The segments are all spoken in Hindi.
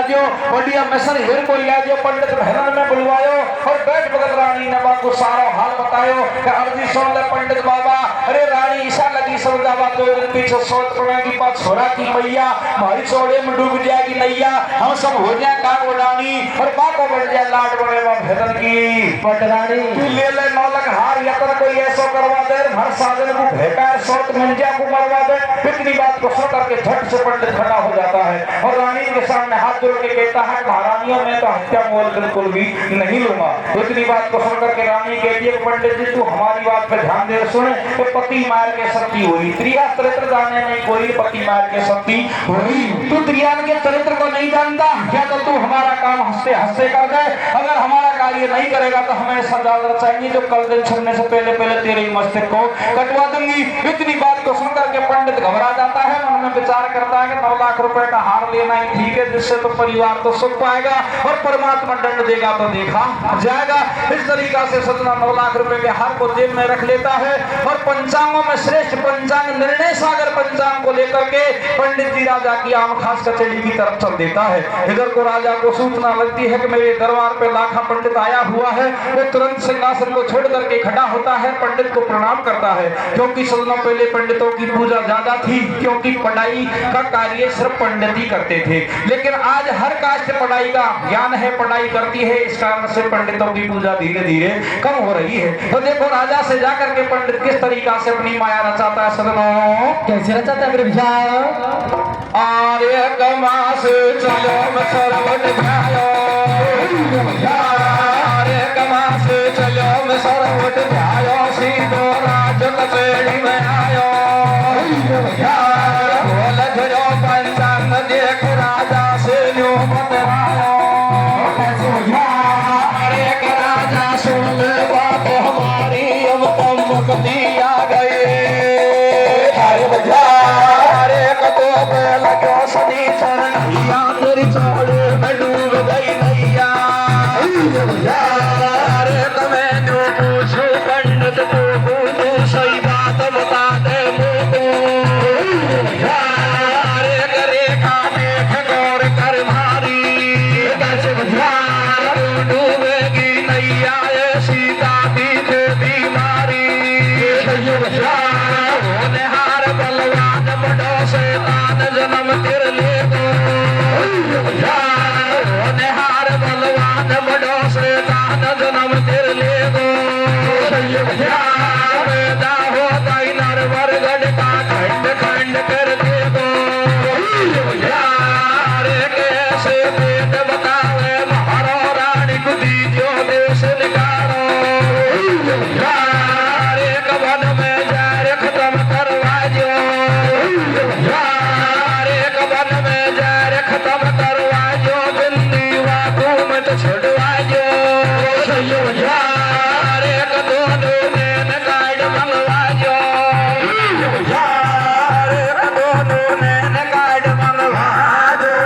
जो बढ़िया मिशन हिर को लिया जो पंडित भैरन में बुलवायो और बैठ बगल रानी ने बाबू सारा हाल बतायो कि अर्जी सुन ले पंडित बाबा। अरे रानी ईसा लगी समझावा तो पीछे सोच पड़ेगी पास छोरा की मैया हमारी चौड़े में डूब जाएगी नैया हम सब हो जाए काग उड़ानी और बाको बढ़ जाए लाड बड़े भैरन की पटरानी ले ले नौलक हार यत्र कोई ऐसा करवा दे हर साधन को भेकार सोच मंजा को मरवा दे। इतनी बात को सुन करके झट से पंडित खड़ा हो जाता है और रानी के सामने हाथ जोड़ के कहता है महारानियों में तो हत्या मोल बिल्कुल भी नहीं लूंगा। इतनी बात को सुन करके रानी कहती है पंडित जी तू हमारी बात पे ध्यान दे सुन तो पति मार के सती हुई त्रिया चरित्र जाने नहीं कोई पति मार के सती हुई। तू त्रियान के चरित्र को नहीं जानता क्या तो तू हमारा काम हंसते हंसते कर दे। अगर हमारा कार्य नहीं करेगा तो हमें सजा चाहिए जो कल दिन छुड़ने से पहले पहले तेरे ही मस्तक को कटवा दूंगी। इतनी बात को सुन करके पंडित घबरा जाता है मन में विचार करता है कि 9 लाख रुपए का हार लेना ही ठीक है जिससे तो परिवार तो सुख पाएगा और परमात्मा दंड देगा तो देखा जाएगा। इस तरीका से सजना 9 लाख रुपए के हार को जेब में रख लेता है और पंचांगों में श्रेष्ठ पंचांग निर्णय सागर पंचांग को लेकर के पंडित जी राजा की आम खास कचेरी की तरफ चल देता है। इधर को राजा को सूचना लगती है कि मेरे दरबार पे लाखा पंडित आया हुआ है। वो तुरंत सिंहासन को छोड़ करके खड़ा होता है पंडित को प्रणाम करता है क्योंकि सदियों पहले पंडितों की पूजा ज्यादा थी क्योंकि पढ़ाई का कार्य सिर्फ पंडित ही करते थे लेकिन आज हर कास्ट पढ़ाई का ज्ञान है पढ़ाई करती है इस कारण से पंडितों की पूजा धीरे धीरे कम हो रही है। तो देखो राजा से जाकर के पंडित किस तरीका से अपनी माया रचाता है सदनों कैसे रचाता है मेरे भैया आर्य कमास चलो सरवट ध्यायो आर्य कमास चलो सरवट ध्यायो सीधो राज कचेरी में आयो बोल धरो पंचांग देख राजा से न्यू बतरायो अरे के राजा सुन ले बात हमारी अब तो मुक्ति आ गई। अरे कतो पे लगो सनी चरणिया तेरी चौड़े में डूब गई नैया। अरे तुम्हें जो पूछो पंडित को पूछो सही बात बता दे मुझको। अरे करे का देख गौर कर भारी डूबेगी नैया ये सीता दिखे बीमारी। हार बलवान बड़ो शैतान जन्म तिर ले गो हार बलवान बड़ो शैतान जन्म तिर ले गो पैदा हो गई नरवर गढ़ का खंड खंड कर दे गो। अरे कैसे वेद बतावे महारो रानी को दीजो देश निकालो। अरे कवन में जाए खत्म करवा जो अरे कवन में जाए खत्म करवा जो बिंदी वाकू में तो छुड़वा जो अरे दोनों ने नकाड मंगवा जो अरे दोनों ने नकाड मंगवा जो।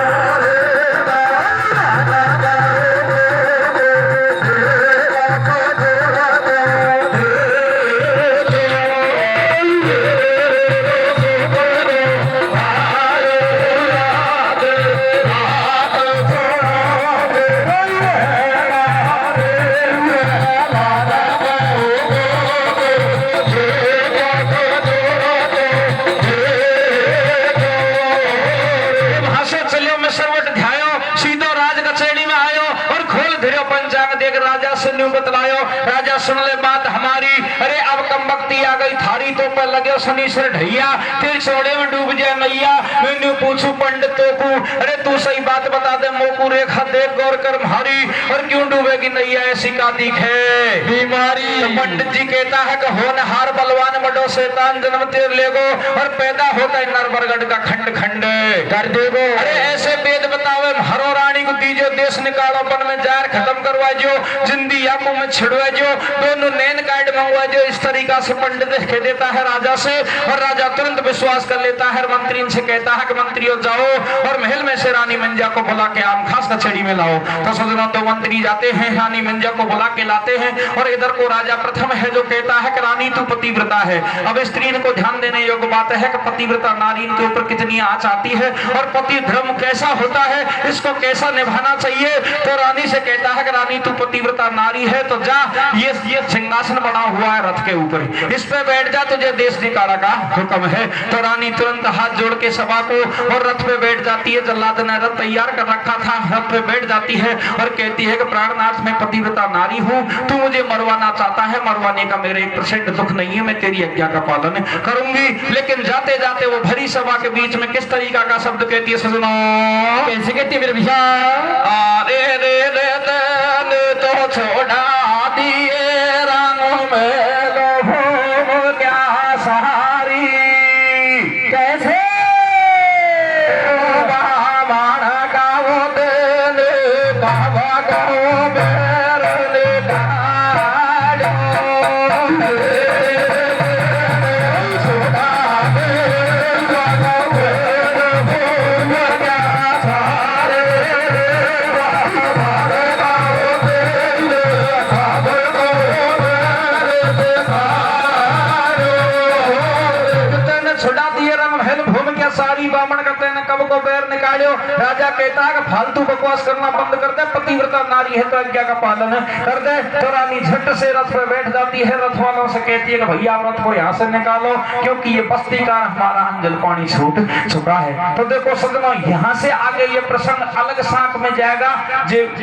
बतलायो राजा सुन ले बात हमारी। अरे अब कम वक्ति आ गई थारी तो पे लगे शनीश्वर ढैया तेरे चौड़े में डूब जाए मैया। मैंने पूछू पंडितों को अरे तू सही बात बता दे मोकू रेखा देख गौर कर भारी और क्यों डूबेगी नैया ऐसी का दिखे बीमारी। तो पंडित जी कहता है कि होनहार बलवान बड़ो शैतान जन्म तेर लेगो और पैदा होता है नरबरगढ़ का खंड खंड कर देगो। अरे ऐसे वेद बतावे हरो रानी को दीजिए जो देश निकालो पन में जार खत्म करवा जो जिंदी आपो में छिड़वा जो दोनों नैन कार्ड मंगवा जो इस तरीका से पंडित कह देता है राजा से और राजा तुरंत विश्वास कर लेता है मंत्री से कहता है कि मंत्रियों जाओ और महल में से रानी मंजा को बुला के आम खास कचेड़ी में लाओ। तो सजना तो मंत्री जाते हैं रानी मंजा को बुला के लाते हैं और इधर को राजा प्रथम है जो कहता है कि रानी तू पतिव्रता है। अब स्त्री को ध्यान देने योग्य बात है कि पतिव्रता नारी के ऊपर कितनी आंच आती है और पति धर्म कैसा होता है, इसको कैसा निभाना चाहिए। तो रानी से कहता है कि रानी तू पतिव्रता नारी है तो जा ये सिंहासन बना हुआ है रथ के ऊपर, इस पे बैठ जा, तुझे देश निकाला का हुक्म है। तो रानी तुरंत हाथ जोड़ के सभा को और रथ पे बैठ जाती है। जल्लाद ने रथ तैयार कर रखा था, रथ पे बैठ जाती है और कहती है कि प्राणनाथ मैं पतिव्रता नारी हूँ, तू मुझे मरवाना चाहता है, मरवाने का मेरे 1% दुख नहीं है, मैं तेरी आज्ञा का पालन करूंगी। लेकिन जाते जाते वो भरी सभा के बीच में किस तरीका का शब्द कहती है सजनो, कैसे कहती है मेरे भैया? अरे रे रे तो छोड़ा दिए रानों में लोभों क्या सहारी, कैसे बाण का वो दिल बाबा गाओ बेरले गाड़ो छोड़ा दे बाबा लोभों क्या सहारी, छुड़ा दिए रंग महल भूम क्या सारी बामण करते हैं कब को पैर निकालो। राजा कहता है कि फालतू बकवास करना बंद कर दे, पतिव्रता नारी है तो आज्ञा का पालन कर दे। तो रानी झट से रथ पे बैठ जाती है, रथ वालों से कहती है कि भैया रथ को यहाँ से निकालो क्योंकि ये बस्ती का हमारा अंजल पानी छूट चुका है। तो देखो सजनों यहाँ से आगे ये प्रसंग अलग साख में जाएगा,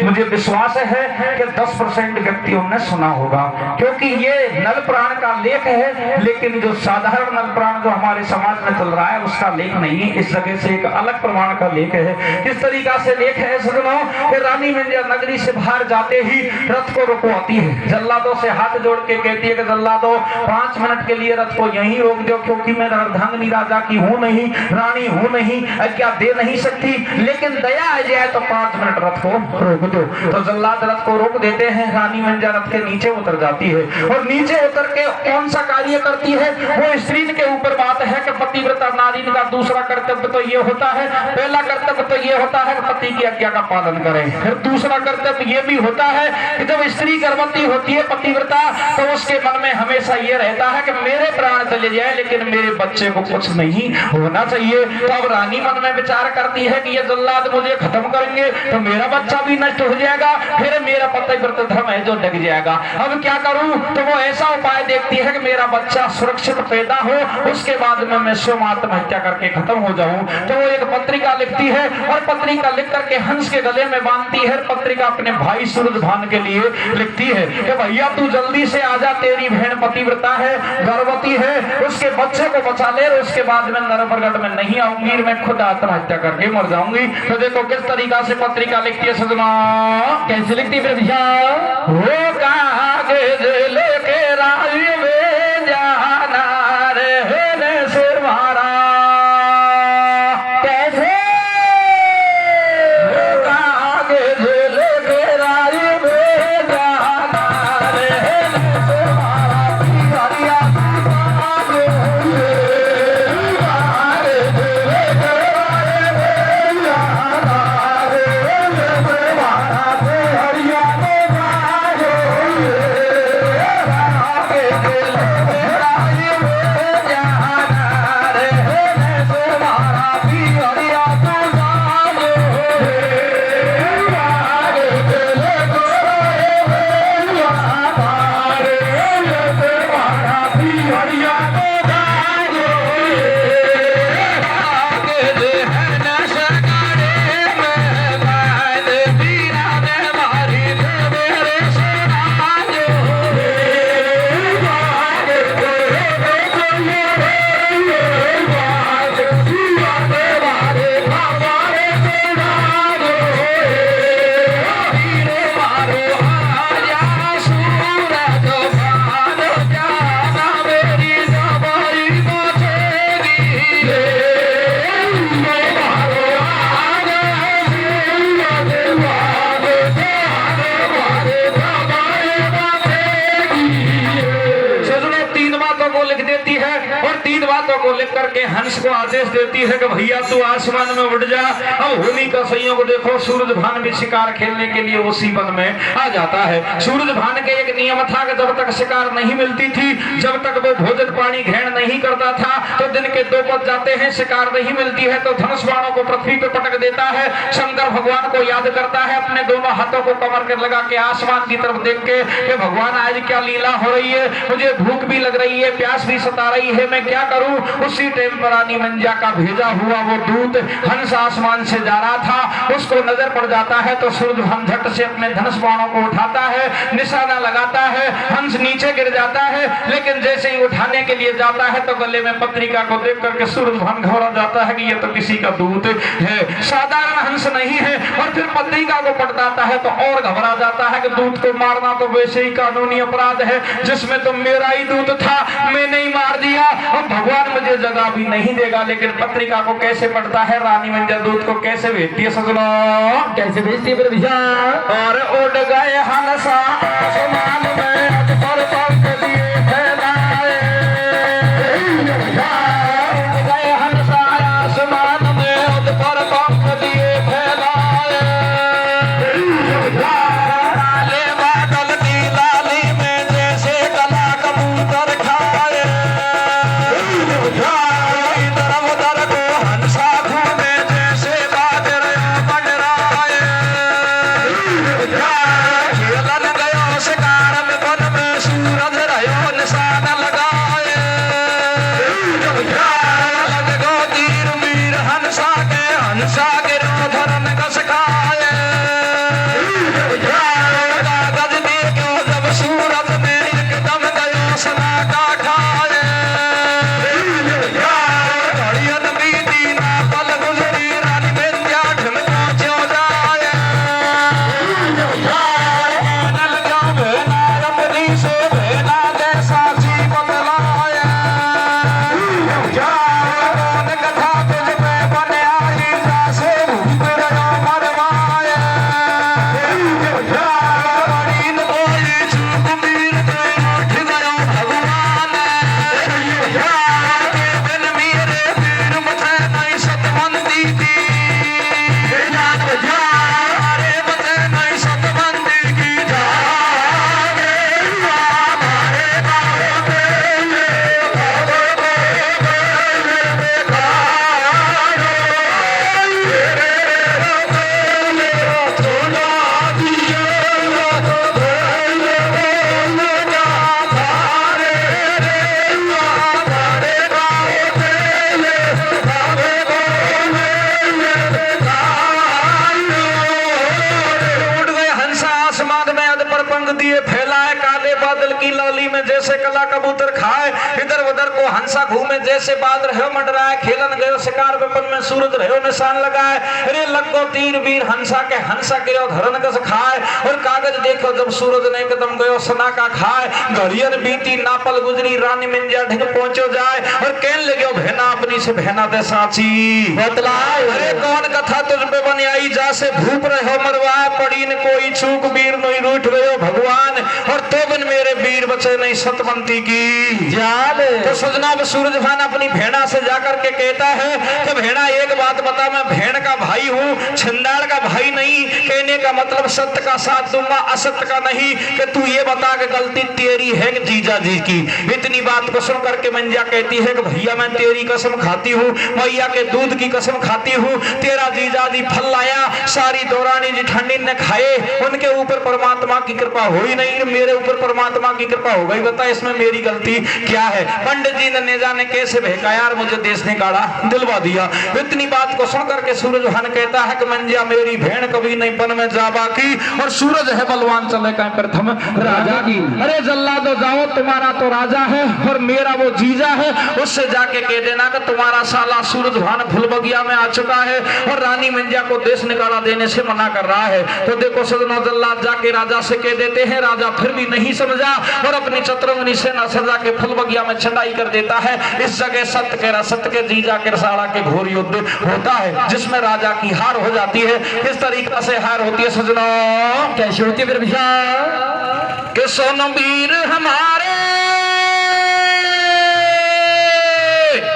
मुझे विश्वास है कि 10% व्यक्तियों ने सुना होगा क्योंकि ये नल प्राण का लेख है, लेकिन जो साधारण नल प्राण जो हमारे समाज में चल रहा है उसका लेख नहीं है, इस जगह से एक अलग प्रमाण का लेख है। किस तरीका से लेख है सजनों कि रानी मंजा नगरी से बाहर जाते ही रथ को रुकवाती है, जल्लादों से हाथ जोड़ के कहती है कि जल्लादों 5 मिनट के लिए रथ को यहीं रोक दो क्योंकि मैं अर्धांगिनी राजा की हूँ नहीं, रानी हूँ नहीं, आज्ञा दे नहीं सकती, लेकिन दया आ जाए तो 5 मिनट रथ को रोक दो। तो जल्लाद रथ को रोक देते हैं, रानी मंजा रथ के नीचे उतर जाती है और नीचे उतर के कौन सा कार्य करती है वो स्त्री के ऊपर बात है कि पतिव्रता नारी का दूसरा कर्तव्य तो ये होता है, पहला कर्तव्य तो ये होता है कि पति की आज्ञा का पालन करें, फिर दूसरा कर्तव्य ये भी होता है कि जब स्त्री गर्भवती होती है पतिव्रता तो उसके मन में हमेशा ये रहता है कि मेरे प्राण चले जाए लेकिन मेरे बच्चे को कुछ नहीं होना चाहिए। तो अब रानी मन में विचार करती है कि ये जल्लाद मुझे खत्म करेंगे तो मेरा बच्चा भी नष्ट हो जाएगा, फिर मेरा पतिव्रत धर्म है जो डग जाएगा, अब क्या करूं। तो वो ऐसा उपाय देखती है कि मेरा बच्चा सुरक्षित पैदा हो, उसके बाद में मैं स्वयं आत्महत्या करके खत्म हो जाऊं। तो वो एक पत्रिका लिखती है और पत्रिका लिख करके हंस के गले में बांधती है। पत्रिका अपने भाई सूरजभान के लिए लिखती है कि भैया तू जल्दी से आजा, तेरी बहन पतिव्रता है, गर्भवती है, उसके बच्चे को बचा ले, उसके बाद में नरबरगढ़ में नहीं आऊंगी, मैं खुद आत्महत्या करके मर जाऊंगी। तो देखो किस तरीका से पत्रिका लिखती है सजना, कैसे लिखती है मेरे भैया? वो कागज लेके राही में जाना रे सिर मारा, कैसे वो कागज लेके राही में जाना रे सिर मारा, हरिया को लिख करके हंस को आदेश देती है कि भैया तू आसमान में उड़ जा। अब होली का संयोग देखो, सूरज भान भी शिकार खेलने के लिए उसी वन में आ जाता है। सूरज भान के एक नियम था कि जब तक शिकार नहीं मिलती थी, जब तक वो भोजन पानी ग्रहण नहीं करता था, तो दिन के 2 बज जाते हैं, शिकार नहीं मिलती है तो धनुष बाणों को पृथ्वी पे पटक देता है। शंकर भगवान को याद करता है, अपने दोनों हाथों को कमर कर लगा के आसमान की तरफ देख के कि भगवान आज क्या लीला हो रही है, मुझे भूख भी लग रही है, प्यास भी सता रही है, मैं क्या करूं। उसी टाइम पर रानी मंजा का भेजा हुआ वो दूत हंस आसमान से जा रहा था, उसको नजर पड़ जाता है तो सूरज भान झट से अपने धनुष बाणों को उठाता है, निशाना लगाता है, हंस नीचे गिर जाता है। लेकिन जैसे ही उठाने के लिए जाता है तो गले में पत्रिका को देख करके सूरज भान घबरा जाता है कि ये तो किसी का दूत है, साधारण हंस नहीं है। और फिर पत्रिका को पलटाता है तो और घबरा जाता है कि दूत को मारना तो वैसे ही कानूनी अपराध है, जिसमें तो मेरा ही दूत था, मैंने ही मार दिया, अब भगवान मुझे जगह भी नहीं देगा। लेकिन पत्रिका को कैसे पढ़ता है, रानी मंजा दूत को कैसे भेजती है सजनों, कैसे भेजती है मेरे भैया? और उड़ गए हंसा आसमान में पर पंख दिए फैलाए, उड़ गए हंसा आसमान में पर पंख दिए फैलाए, लाले बादल की लाली में जैसे कला कबूतर खाए, इधर उधर को हंसा घूमे जैसे बादल मंडराए, खेलन गयो शिकार में वन में सूरज रहो निशान लगाए, लग गो तीर वीर हंसा के धर्म कस खाए, कागज देखो जब सूरज में एकदम गयो सना का खाए, घड़ियन बीती ना पल गुजरी रानी विंध्या ढमका क्यों जाए, नल क्यों भेना अपनी से भेना जैसा सी बतलाए, कौन कथा तुझ पे बने आई जैसे भूत रहो मरवाए, बड़ी न बोली चूक मीर कोई उठ गयो भगवान, के बिन मेरे पीर मुझे नहीं सतमंदी की, अरे मुझे नहीं सतमंदी की, जागे हमारे गाँव में उड़ गए हंसा आसमान में अध पर पंख दिए फैलाए, काले बादल की लाली में जैसे कला कबूतर खाए, इधर उधर को हंसा घूमे जैसे बादल रहो मंडराए, खेलन गयो शिकार वेपन में सूरज रहो निशान लगाए, अरे लगो तीर वीर हंसा गिरो धरन कस खाए, और कागज देखो जब सूरज ने कदम गयो सना का खाए, घड़ियन बीती नापल गुजरी रानी मिंजा ढिग पहुंचो जाए, और कहन लगे भेना अपनी से भेना दे साची बतलाए, अरे कौन कथा तुझ पे बन आई जासे भूप रहो मरवाए, पड़ी न कोई चूक वीर नहीं रूठ गयो भगवान, और तो बिन मेरे वीर बचे नहीं सतमंती की जान। तो सजना सूरज भान अपनी भेड़ा से जाकर के कहता है कि भेड़ा एक बात बता, मैं भेड़ का भाई हूँ, छिंदाड़ का भाई नहीं, कहने का मतलब सत्य का साथ दूंगा असत्य का नहीं, कि तू ये बता कि गलती तेरी है कि जीजा जी की। इतनी बात को सुन करके मंजा कहती है कि भैया मैं तेरी कसम खाती हूँ, मैया के दूध की कसम खाती हूँ, तेरा जीजा जी फल लाया, सारी दौरानी जिठानी ने खाए, उनके ऊपर परमात्मा की कृपा हुई नहीं, मेरे ऊपर परमात्मा की कृपा हो गई, बता इसमें मेरी गलती क्या है। पंडित जी ने जाने कैसे बहका यार, मुझे देश ने गाड़ा दिलवा दिया। इतनी बात को सुन करके सूरज भान कहता है कि मंजिया मेरी भेड़ कभी नहीं बन में जाबा की, और सूरज है बलवान चले का प्रथम राजा की। अरे जल्लादो जाओ, तुम्हारा तो राजा है और मेरा वो जीजा है, उससे जाके कह देना कि तुम्हारा साला सूरज भान फुलबगिया में आ चुका है और रानी मंजिया को देश निकाला देने से मना कर रहा है। तो देखो सजनों, जल्लाद जाके राजा से कह देते हैं, राजा फिर भी नहीं समझा और अपनी चतुरंगनी से न सजा के फुलबगिया में चढ़ाई कर देता है। इस जगह सत्य के जीजा के साड़ा के घोर युद्ध होता है, जिसमें राजा की हार हो जाती है। किस तरीके से हार होती है सजनों, कैसे होती है फिर भैया? कि सोनवीर हमारे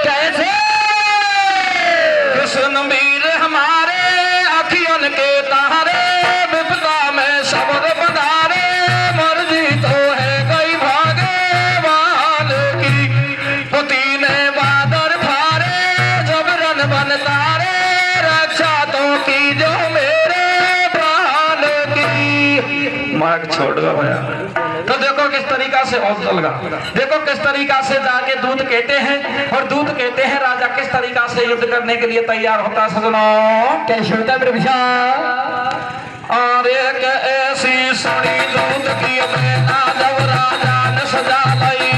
कैसे सुन वीर हमारे अखियों के तारे विपदा में सब्र बधारे मर्जी तो है कई भाग्यवान की पुती ने बादर फारे जबरन बन तारे रक्षा तो की जो मेरे प्राण की। मार्ग छोड़ दो भैया। तो देखो किस तरीका से हौसला लगा, देखो किस तरीका से जाके दूत कहते हैं और दूत कहते हैं राजा किस तरीका से युद्ध करने के लिए तैयार होता। सजनों कैसे होता है मेरे भैया? और एक ऐसी सुनी दूत की बेना जब राजा ने सजा लाई।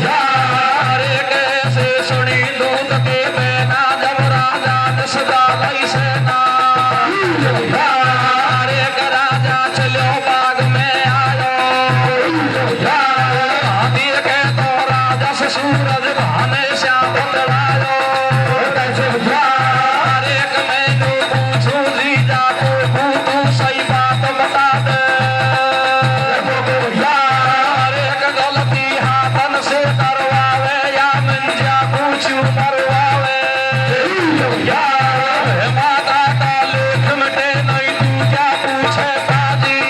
और एक ऐसी सुनी दूत की बेना जब राजा ने सजा लाई सेना। और एक राजा चलो बाग में आयो देखे तो राजा से सूरज भाने श्याम बतलायो। और एक मैनू पूछूं जीजा तू सही बात बता दे। और एक गलती हाथन से करवावे या मंजा पूछूं मरवावे। माता का लेख मिटे नहीं तू क्या पूछे बाजी।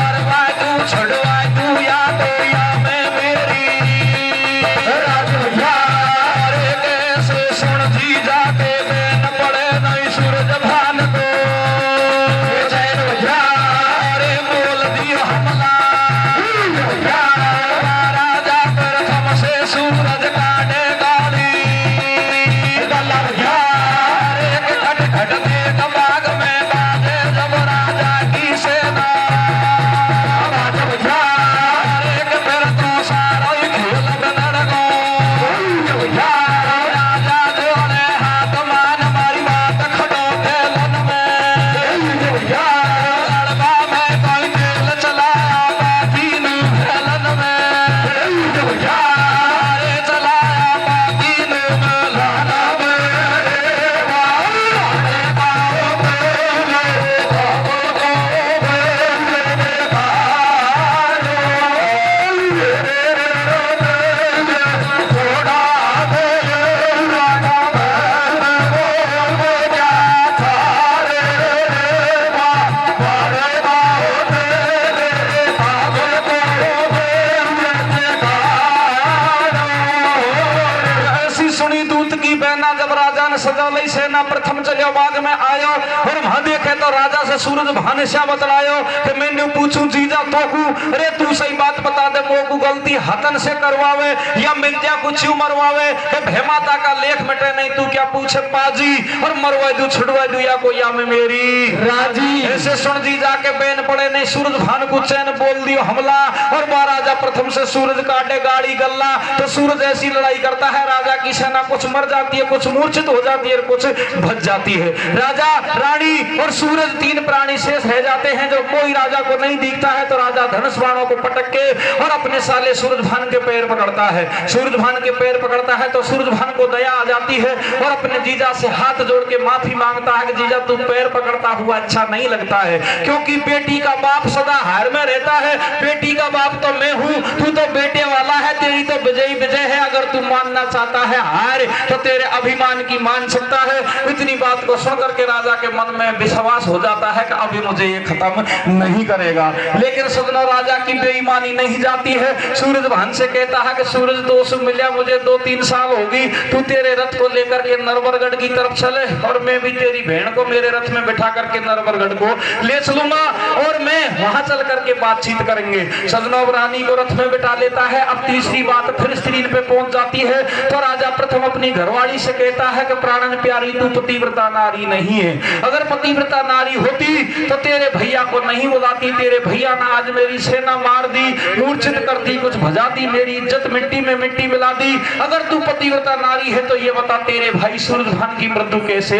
मरवाए तू छुड़वाए तू या तो या मैं मेरी। और एक ऐसे सुन जी जाके बेन पड़े नहीं सूरज भान को। अरे बोल दियो हमला राजा प्रथम से सूरज काटे गाड़ी। एक खट खट देख बाग में बाजे जब राजा की सेना। एक फिर तो सारा ही खेल बनड़ गो। राजा जो ने हाथ मान मारी बात खड़ो खेलन में। लड़का में कोई तेल चलाया बाकी न खेलन में। अरे चलाया बाकी न लाना में। ऐसी सुनी दूत की बहना जब राजा ने सजा लई सेना प्रथम चलियो बाग में आयो। और वहां देखे तो राजा से सूरज भाने श्या बतलायो कि मैंने पूछूं जीजा तोकू अरे तू सही बात बता दे मोकू गलती हतन से करवावे या मिंजा कुछ मरवावे। भेमाता का लेख मिटे नहीं तू क्या पूछे पाजी। और मरवाए दू छुड़वाए दू या कोई या में मेरी राजी। ऐसे सुन जी जाके बेन पड़े नहीं सूरज भान को चैन बोल दियो हमला। और महाराजा प्रथम से सूरज काटे गाड़ी गल्ला। तो सूरज ऐसी लड़ाई करता है राजा की सेना कुछ मर जाती है कुछ मूर्छित हो जाती है कुछ भज जाती है। राजा रानी और सूरज तीन प्राणी शेष रह जाते हैं जो कोई राजा को नहीं दिखता है। तो राजा धनुष बाणों को पटक के और अपने साले सूरज भान के पैर पकड़ता है। सूरज भान के पैर पकड़ता है तो सूरज भान को दया आ जाती है और अपने जीजा से हाथ जोड़ के माफी मांगता है कि जीजा तू पैर पकड़ता हुआ अच्छा नहीं लगता है क्योंकि बेटी का बाप सदा हार में रहता है। बेटी का बाप तो मैं हूँ तू तो बेटे वाला है तेरी तो विजयी विजय है। अगर तू मानना चाहता है हार तो तेरे अभिमान की मान सकता है। इतनी बात को सुन करके राजा के मन में विश्वास हो जाता है कि अभी मुझे ये खत्म नहीं करेगा। लेकिन सदनो राजा की बेईमानी नहीं जाती है। सूरज भान से कहता है कि सूरज दोस्त मिला मुझे 2-3 साल होगी तू तेरे रथ को लेकर के नरवरगढ़ की तरफ चले और मैं भी तेरी बहन को मेरे रथ में बिठा करके नरवरगढ़ को ले चलूंगा और मैं वहां चल करके बातचीत करेंगे। सजनो रानी को रथ में बिठा लेता है। अब तीसरी बात फिर स्क्रीन पे पहुंच जाती है तो राजा प्रथम अपनी घरवाली से कहता है कि प्राणन प्यारी तू पतिव्रता नारी नहीं है। अगर पतिव्रता नारी होती तो तेरे भैया को नहीं बुलाती। तेरे भैया ने आज मेरी सेना मार दी मूर्छित कर दी कुछ भजा दी मेरी इज्जत मिट्टी में मिट्टी मिला दी। अगर तू पतिव्रता नारी है तो ये बता तेरे भाई सूरज भान की मृत्यु कैसे